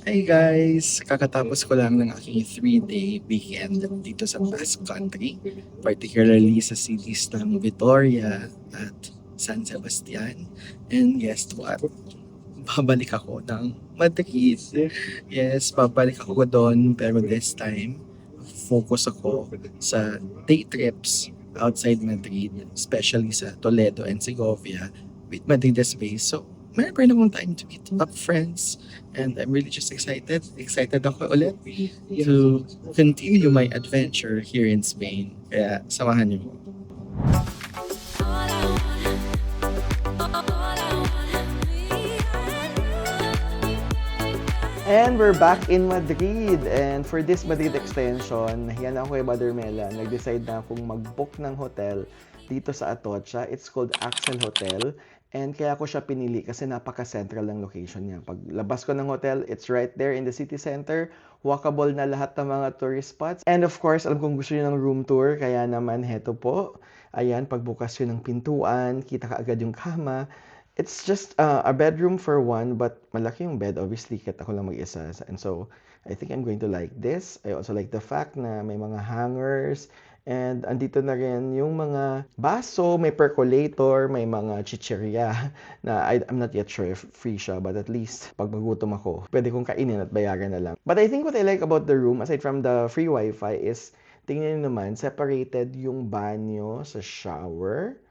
Hey guys! Kakatapos ko lang ng aking 3-day weekend dito sa Basque Country, particularly sa cities ng Vitoria at San Sebastian. And guess what? Babalik ako ng Madrid. Yes, babalik ako doon pero this time, focus ako sa day trips outside Madrid, especially sa Toledo and Segovia with Madrid as base. So, meron pa rin akong time to meet up friends and I'm really just excited. Excited ako ulit to continue my adventure here in Spain. Kaya samahan niyo. And we're back in Madrid. And for this Madrid extension, nahiya na ako kay Brother Mela. Nag-decide na akong mag-book ng hotel dito sa Atocha. It's called Axel Hotel. And kaya ko siya pinili kasi napaka-central ng location niya. Pag labas ko ng hotel, it's right there in the city center. Walkable na lahat ng mga tourist spots. And of course, alam kong gusto niyo ng room tour. Kaya naman, heto po. Ayan, pagbukas yun ng pintuan, kita ka agad yung kama. It's just a bedroom for one, but malaki yung bed. Obviously, kahit ako lang mag-isa. And so, I think I'm going to like this. I also like the fact na may mga hangers. And andito na rin yung mga baso, may percolator, may mga chichirya na I'm not yet sure if free siya, but at least pag magutom ako, pwede kong kainin at bayaran na lang. But I think what I like about the room, aside from the free wifi, is tingnan niyo naman, separated yung banyo sa shower.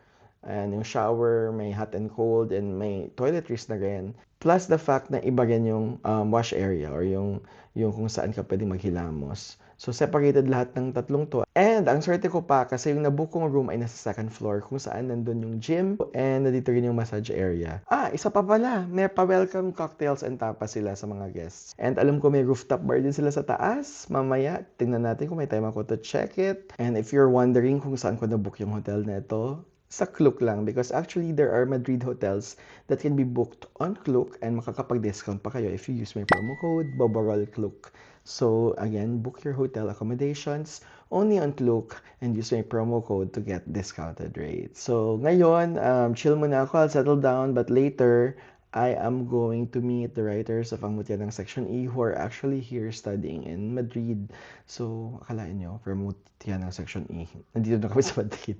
And yung shower, may hot and cold, and may toiletries na rin. Plus the fact na iba rin yung wash area or yung kung saan ka pwedeng maghilamos. So separated lahat ng tatlong to. And ang swerte ko pa kasi yung nabook kong room ay nasa second floor kung saan nandun yung gym and nandito rin yung massage area. Isa pa pala, may pa-welcome cocktails and tapas sila sa mga guests. And alam ko may rooftop bar din sila sa taas. Mamaya, tingnan natin kung may time ako to check it. And if you're wondering kung saan ko nabook yung hotel na ito, sa Klook lang because actually there are Madrid hotels that can be booked on Klook and makakapag-discount pa kayo if you use my promo code BOBOROLKLOOK. So again, book your hotel accommodations only on Klook and use my promo code to get discounted rates. So ngayon, chill muna ako, I'll settle down, but later I am going to meet the writers of Ang Mutya ng Section E who are actually here studying in Madrid. So, akalain nyo, from Mutya ng Section E, nandito na kami sa Madrid.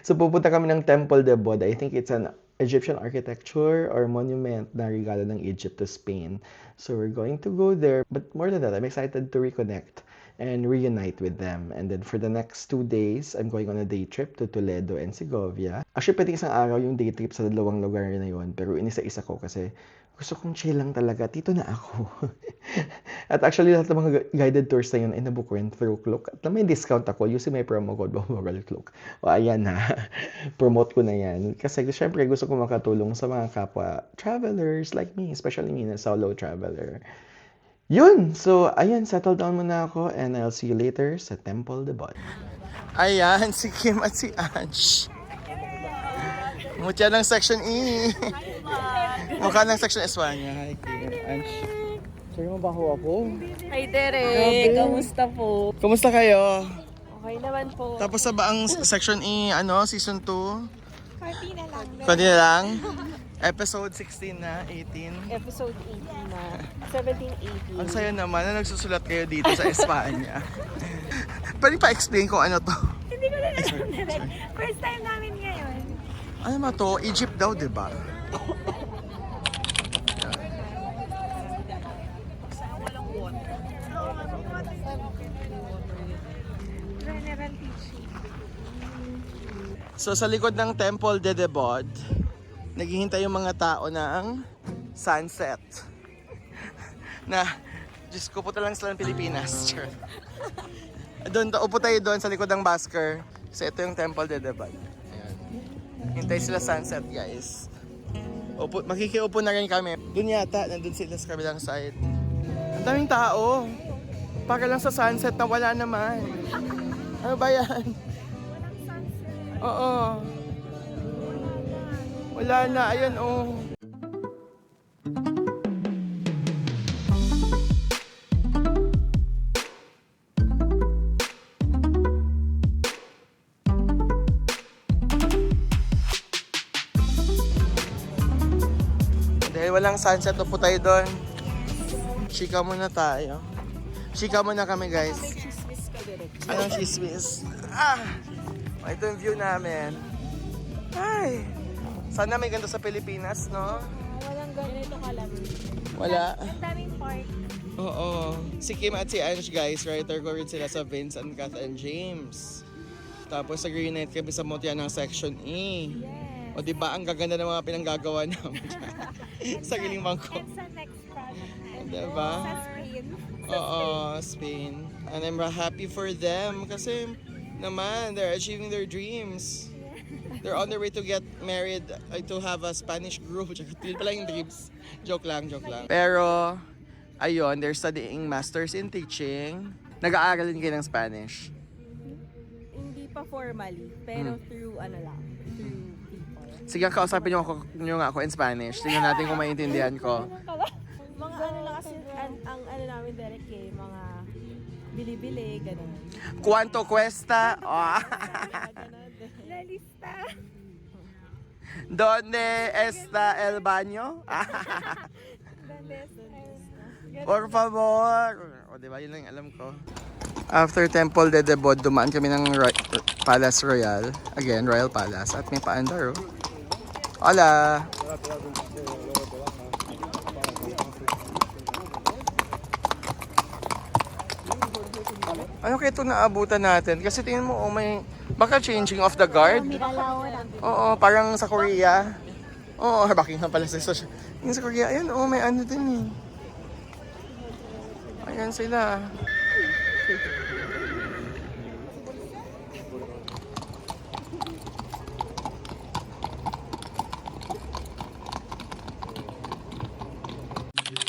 So, pupunta kami ng Temple de Bod. I think it's an Egyptian architecture or monument na regalo ng Egypt to Spain. So, we're going to go there. But more than that, I'm excited to reconnect and reunite with them. And then for the next 2 days, I'm going on a day trip to Toledo and Segovia. Actually, pwede isang araw yung day trip sa dalawang lugar na yun. Pero inisa-isa ko kasi gusto kong chill lang talaga. Dito na ako. At actually, lahat ng mga guided tours na yun ay nabook ko through Klook. At may discount ako using my promo code BOBOROLKLOOK. O ayan na. Promote ko na yan. Kasi syempre gusto ko makatulong sa mga kapwa travelers like me. Especially me na solo traveler. Yun! So, ayan, settle down muna ako and I'll see you later sa Temple de Bod. Ayan, si Kim at si Ange. Mutya ng Section E. Mukha ng Section Espanya. Hi, Kim. Ange. Sorry, mabaho ako. Hi, Derek. Kamusta po? Kumusta kayo? Okay naman po. Tapos sa baang Section E, Season 2? Party na lang. Pwede na lang? Episode 16 na, 18. Episode 18 na. 17, 18. Ang saya naman na nagsusulat kayo dito sa Espanya. Pwede pa explain kung ano to? Hindi ko na alam, Derek. First time namin ngayon. Ano ba to? Egypt daw, di ba? General teaching. So sa likod ng Temple de Bod, naghihintay yung mga tao ng sunset. Na, Diyos ko, puta lang sila ng Pilipinas. Sure. Doon, upo tayo doon sa likod ng Basker. So ito yung Temple de Bod. Ayan. Hintay sila sunset, guys. Makikiupo na rin kami. Doon yata, nandun sila sa kabilang side. Ang daming tao. Para lang sa sunset na wala naman. Ano ba yan? Oo. Wala na. Ayan, oh. Dahil walang sunset, upo tayo doon. Chika muna tayo. Chika muna kami, guys. Chismis ka direct. Anong chismis? Ito yung view namin. Ay! Sana may ganito sa Pilipinas, no? Walang ganito kalamig. Wala. Ang daming park. Oo. Si Kim at si Ange, guys, writer ko rin sila sa Vince and Kath and James. Tapos nag-reunite kami sa Mutya ng Section E. Yes. O diba, ang gaganda ng mga pinanggagawa namin dyan. Sariling mangkok. And sa next project. Diba? Sa Spain. Oo, Spain. And I'm happy for them kasi naman, they're achieving their dreams. They're on their way to get married, to have a Spanish group. Yun pala yung dreams. Joke lang, joke lang. Pero, ayun, they're studying masters in teaching. Nag-aaral din kayo ng Spanish. Hindi pa formally, pero through ano lang, through people. Sige, kausapin nyo nga ako in Spanish. Tingnan natin kung maintindihan ko. Mga ano lang kasi, ang ano namin direct eh, mga bili-bili, ganun. Cuánto cuesta? Oh. La lista. Donde está el baño? Donde está? Por favor. O, diba? Yun lang yung alam ko. After Temple de Debod, dumaan kami ng Palace Royal. Again, Royal Palace. At may paandar, oh. Hola! Ano kaya ito naabutan natin? Kasi tingnan mo, oh, may... Baka changing of the guard? Oo, parang sa Korea. Oo, Buckingham pala sa social. Yung sa Korea, ayun, oh, may ano din eh. Ayan sila.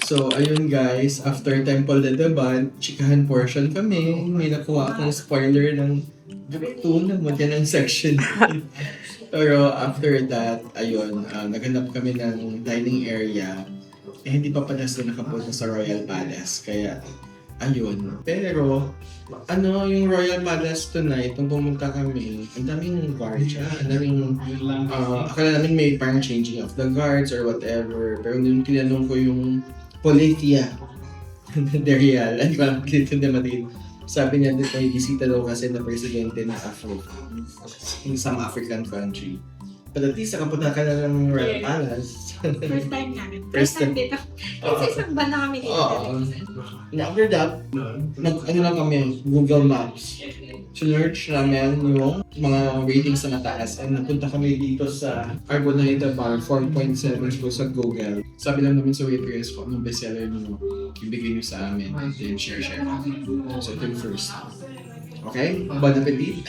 So, ayun guys, after Temple de Deban, chikahan portion kami. May nakuha akong spoiler ng Book 2 naman yan ang section. Pero after that, ayun, naghanap kami ng dining area. Eh, hindi pa pala sila nakapunta sa Royal Palace. Kaya, ayun. Pero, yung Royal Palace tonight, nung pumunta kami, ang daming guards siya. Ang daming, akala namin may parang changing of the guards or whatever. Pero nung tinanong ko yung Politia de Real, ano ba, dito na Madrid. Sabi niya, may bisita daw kasi na presidente ng Africa, in some African country. But at least nakapunta ka na ng Royal Palace. First time namin. First time. dito. Kasi isang ban na kami dito. Oo. And after that, ano lang kami, Google Maps. Search namin yung mga ratings na mataas. And napunta kami dito sa Carbonite Bar, 4.7 po sa Google. Sabi lang namin sa waitress ko, anong bestseller nyo, ibigay nyo sa amin. Then share. So ito yung first. Okay? Bon appetit!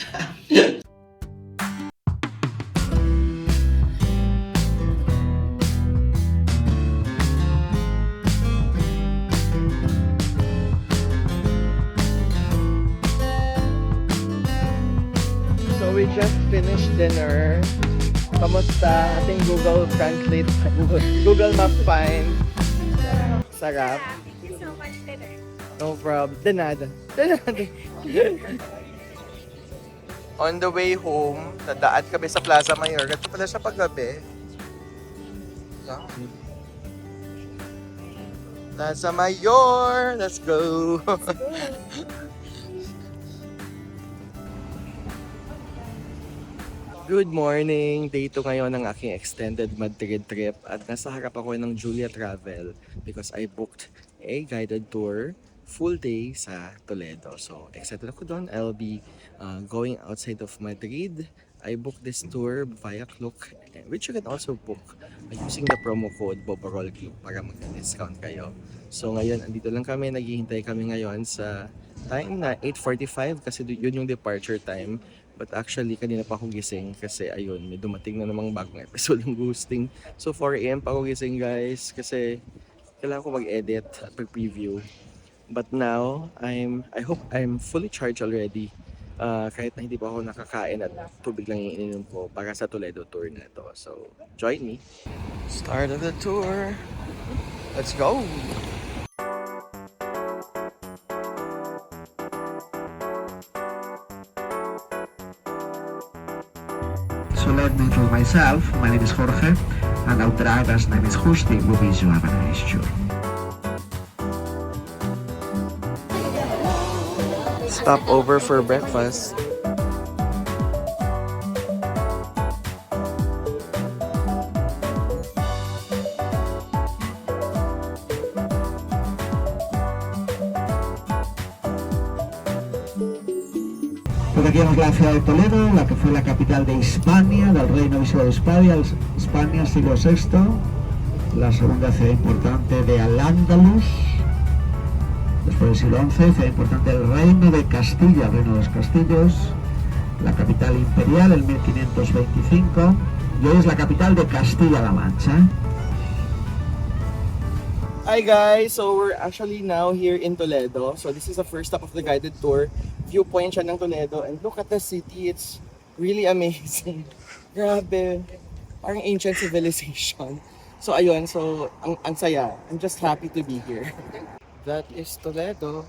So we just finished dinner. Kamusta ating Google Translate, Google Map find? Sarap. Thank you so much, Dinner. No problem. De nada. On the way home, nadaan kami sa Plaza Mayor. Ito pala siya paggabi. Plaza Mayor! Let's go! Good morning! Day 2 ngayon ng aking extended Madrid trip at nasa harap ako ng Julia Travel because I booked a guided tour full day sa Toledo. So excited ako doon. I'll be going outside of Madrid. I booked this tour via Klook, which you can also book using the promo code Boborol Club para mag-discount kayo. So ngayon, andito lang kami. Naghihintay kami ngayon sa time na 8:45 kasi yun yung departure time. But actually, kanina pa ako gising kasi ayun, may dumating na namang bagong episode ng Ghosting. So 4 AM pa ako gising guys kasi kailangan ko mag-edit at mag-preview. But now, I hope I'm fully charged already. Kahit na hindi pa ako nakakain at tubig lang yung ininom ko para sa Toledo tour na ito. So, join me. Start of the tour. Let's go! So let me introduce myself. My name is Jorge, and our driver's name is Justi. We'll be you have a nice tour. Stop over for breakfast. Pues aquí vemos la ciudad de Toledo, la que fue la capital de Hispania, del reino visigodo de Hispania, siglo VI, la segunda ciudad importante de Al-Ándalus, después del siglo XI, ciudad importante del reino de Castilla, el reino de los castillos, la capital imperial en 1525, y hoy es la capital de Castilla-La Mancha. Hi guys! So we're actually now here in Toledo. So this is the first stop of the guided tour. Viewpoint siya ng Toledo. And look at the city. It's really amazing. Grabe. Parang ancient civilization. So ayun, so ang saya. I'm just happy to be here. That is Toledo.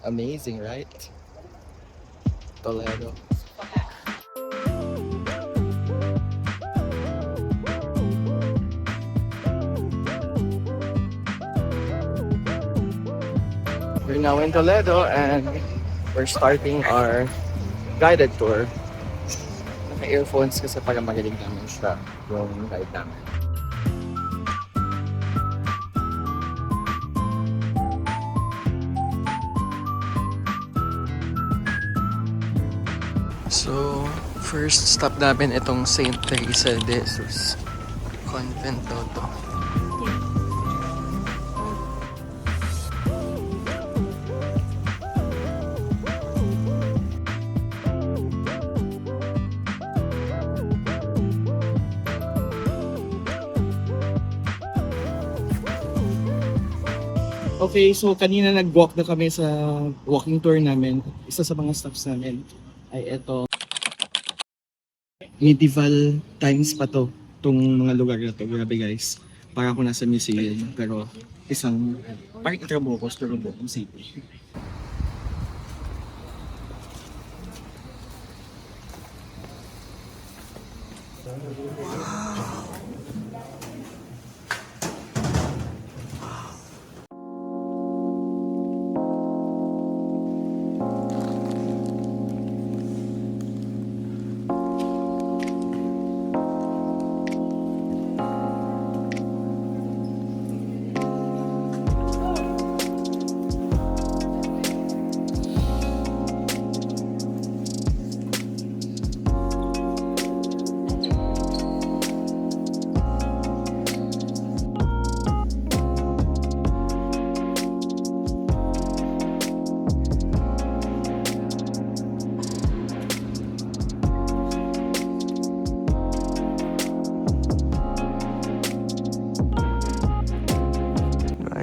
Amazing, right? Toledo. We're now in Toledo and we're starting our guided tour. Naka-earphones kasi para magaling namin siya yung guide namin. So, first stop namin itong St. Teresa de Jesus Convent daw to. Okay, so kanina nag-walk na kami sa walking tour namin. Isa sa mga stops namin ay ito. Medieval times pa to, tong mga lugar na to. Grabe guys. Parang ako nasa museum, pero isang parang Trabocos City.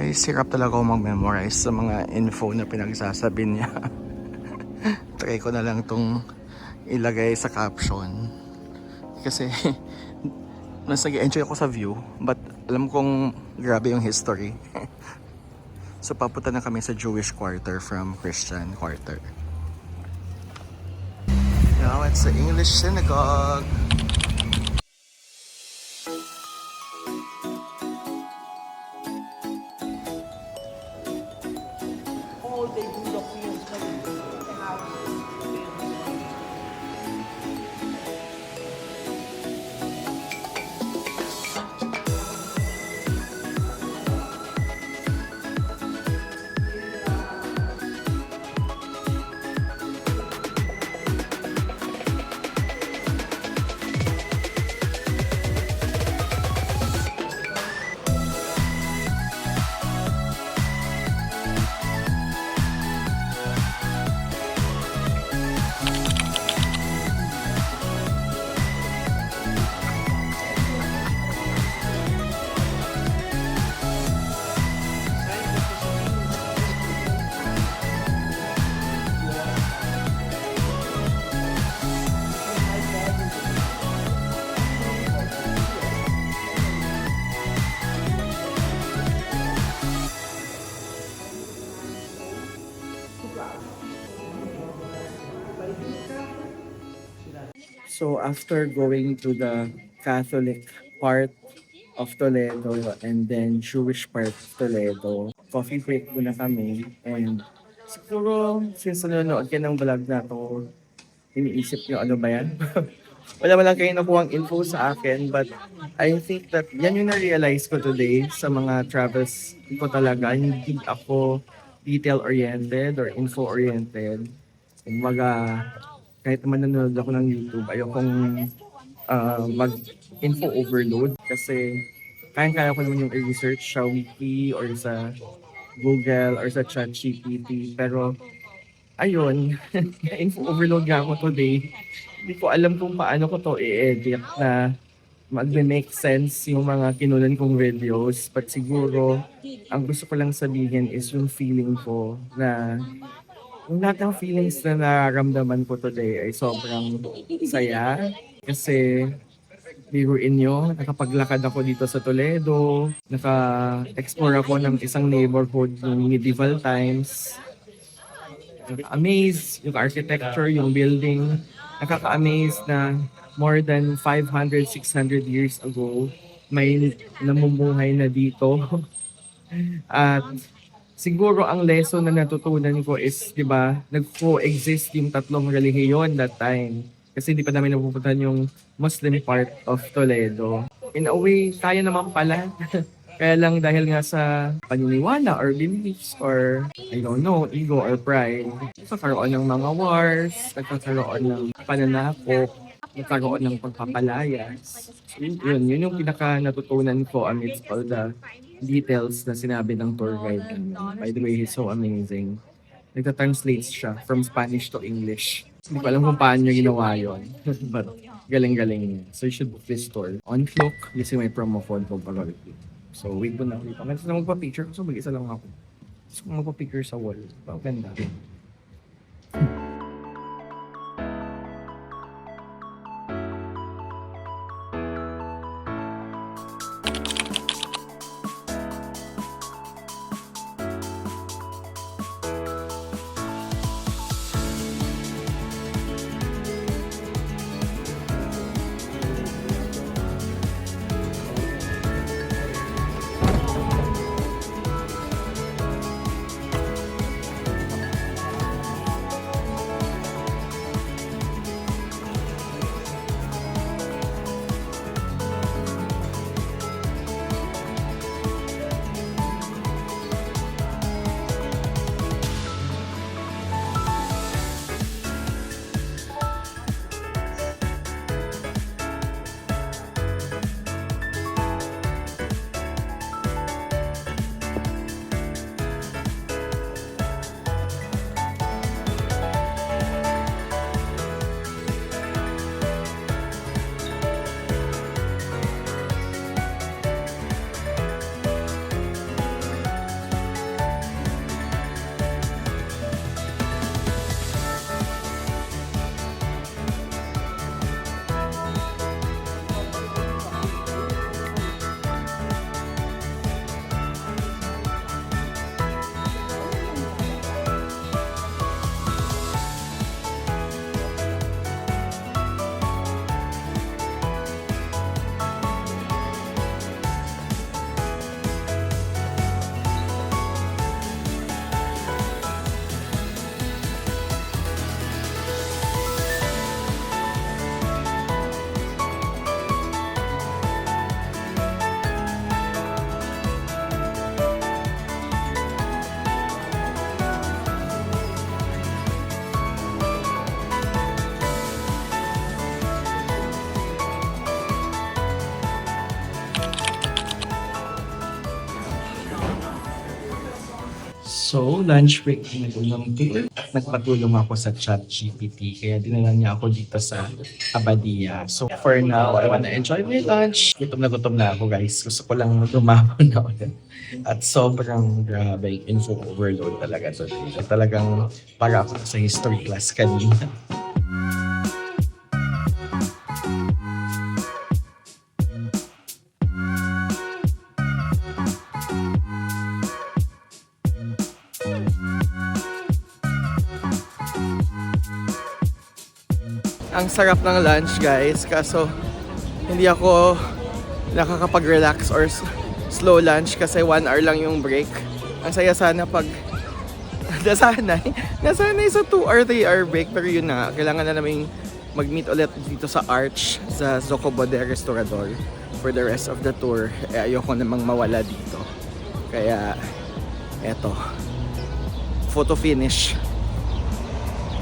Guys, hirap talaga ako mag-memorize sa mga info na pinagsasabi niya. Try ko na lang tong ilagay sa caption. Kasi mas nag-enjoy ako sa view, but alam kong grabe yung history. So papunta na kami sa Jewish quarter from Christian quarter. Now it's the English synagogue. So after going to the Catholic part of Toledo and then Jewish part of Toledo. Coffee break muna kami and siguro since nanonood kayo ng vlog na to, iniisip nyo ano ba yan? Wala man lang kayo nakuhang info sa akin but I think that yan yung na-realize ko today sa mga travels ko talaga. Hindi ako detail-oriented or info-oriented. Kumbaga, kahit naman nanonood ako ng YouTube, ayokong mag-info overload kasi kaya-kaya ko naman yung i-research sa wiki or sa Google or sa ChatGPT. Pero ayun, info overload nga ako today. Hindi ko alam kung paano ko to i-edit na mag-make sense yung mga kinunan kong videos. But siguro, ang gusto ko lang sabihin is yung feeling ko na yung lahat ng feelings na nararamdaman ko today ay sobrang saya. Kasi biruin nyo, nakapaglakad ako dito sa Toledo, naka-explore ako ng isang neighborhood ng medieval times. Nakaka-amaze yung architecture, yung building. Nakaka-amaze na more than 500, 600 years ago, may namumuhay na dito. At siguro ang lesson na natutunan ko is, di ba, nag-coexist yung tatlong relihiyon that time. Kasi hindi pa namin napupuntahan yung Muslim part of Toledo. In a way, kaya naman pala. Kaya lang dahil nga sa paniniwala or beliefs or I don't know, ego or pride, nagkakaroon ng mga wars, nagkakaroon ng pananakop, nagkakaroon ng pagpapalayas. So, yun yung pinaka natutunan ko amidst all the details na sinabi ng tour guide. By the way, he's so amazing. Nagta-translate siya from Spanish to English. Hindi ko alam kung paano niya ginawa yun. But galing-galing niya. So you should book this tour on Klook using my promo code Pagpagalitin. So, wait mo na. Gusto na magpa-picture kasi mag-isa lang ako. Gusto ko magpa-picture sa wall. Ganda. So, lunch break na ng tour. Nagpatulong ako sa ChatGPT kaya dinala niya ako dito sa Abadia. So, for now, I wanna enjoy my lunch. Gutom na ako, guys. Gusto ko lang lumapon na ulit. At sobrang grabe, info overload talaga today. So, talagang para ako sa history class kanina. Ang sarap ng lunch, guys, kaso hindi ako nakakapag-relax or slow lunch kasi 1 hour lang yung break. Ang saya sana pag nasanay sa 2 or 3 hour break, pero yun na, kailangan na namin mag-meet ulit dito sa Arch sa Zocobo de Restaurador for the rest of the tour. Ayoko namang mawala dito, kaya eto, photo finish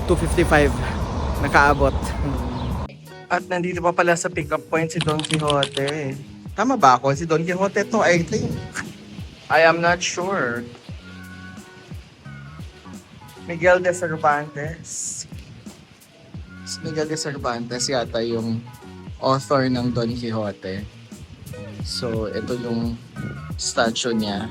2:55 nakaabot. At nandito pa pala sa pickup point si Don Quixote. Tama ba ako? Si Don Quixote to, I think. I am not sure. Miguel de Cervantes. Si Miguel de Cervantes yata yung author ng Don Quixote. So, ito yung statue niya.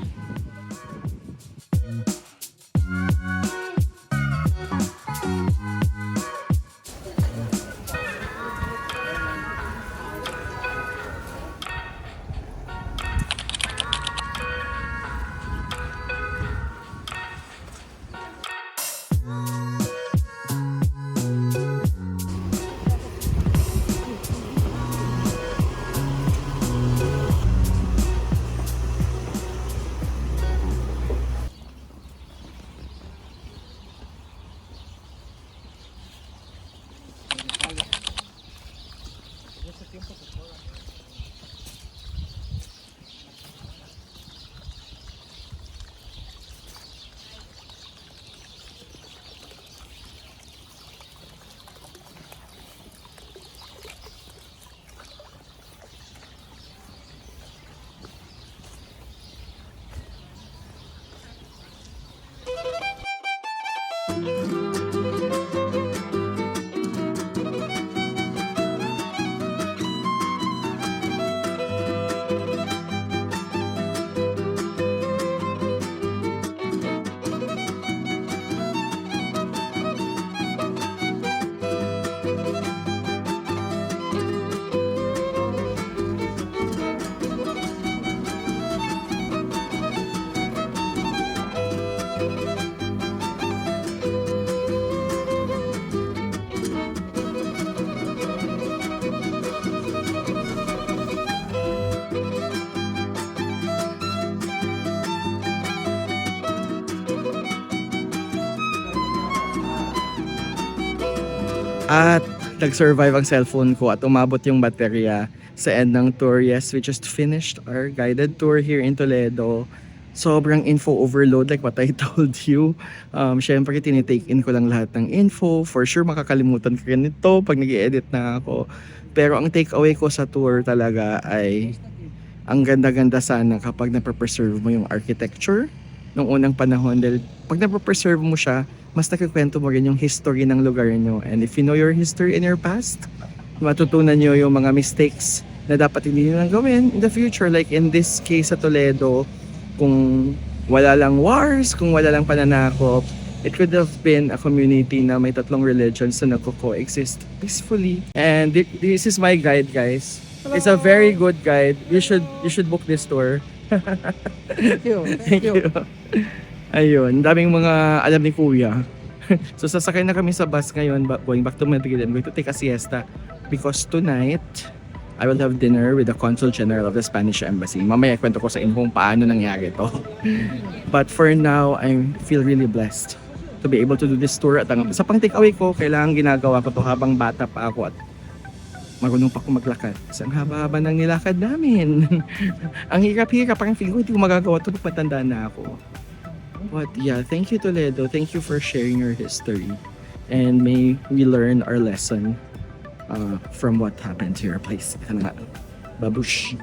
At nag-survive ang cellphone ko at umabot yung baterya sa end ng tour. Yes, we just finished our guided tour here in Toledo. Sobrang info overload like what I told you. Syempre, tinitake in ko lang lahat ng info. For sure, makakalimutan ko rin ito pag nag-i-edit na ako. Pero ang takeaway ko sa tour talaga ay ang ganda-ganda sana kapag napreserve mo yung architecture nung unang panahon. Dahil pag napreserve mo siya, mas nakikwento mo rin yung history ng lugar nyo. And if you know your history in your past, matutunan nyo yung mga mistakes na dapat hindi nyo lang gawin in the future. Like in this case sa Toledo, kung wala lang wars, kung wala lang pananakop, it could have been a community na may 3 religions na nagko-coexist peacefully. And this is my guide, guys. It's a very good guide. You should book this tour. Thank you. Thank you. Ayun, daming mga alam ni Kuya. So sasakay na kami sa bus ngayon, going back to Madrid. I'm going to take a siesta because tonight I will have dinner with the Consul General of the Spanish Embassy. Mamaya kwento ko sa inyo kung paano nangyari to. But for now, I feel really blessed to be able to do this tour. At sa pang takeaway ko, kailangan ginagawa ko to habang bata pa ako at marunong pa ako maglakad. Kasi ang haba-haba ng nilakad namin. Ang hirap-hirap, parang feeling ko hindi ko magagawa ito pag matanda na ako. But yeah, thank you Toledo. Thank you for sharing your history. And may we learn our lesson from what happened to your place. Babush!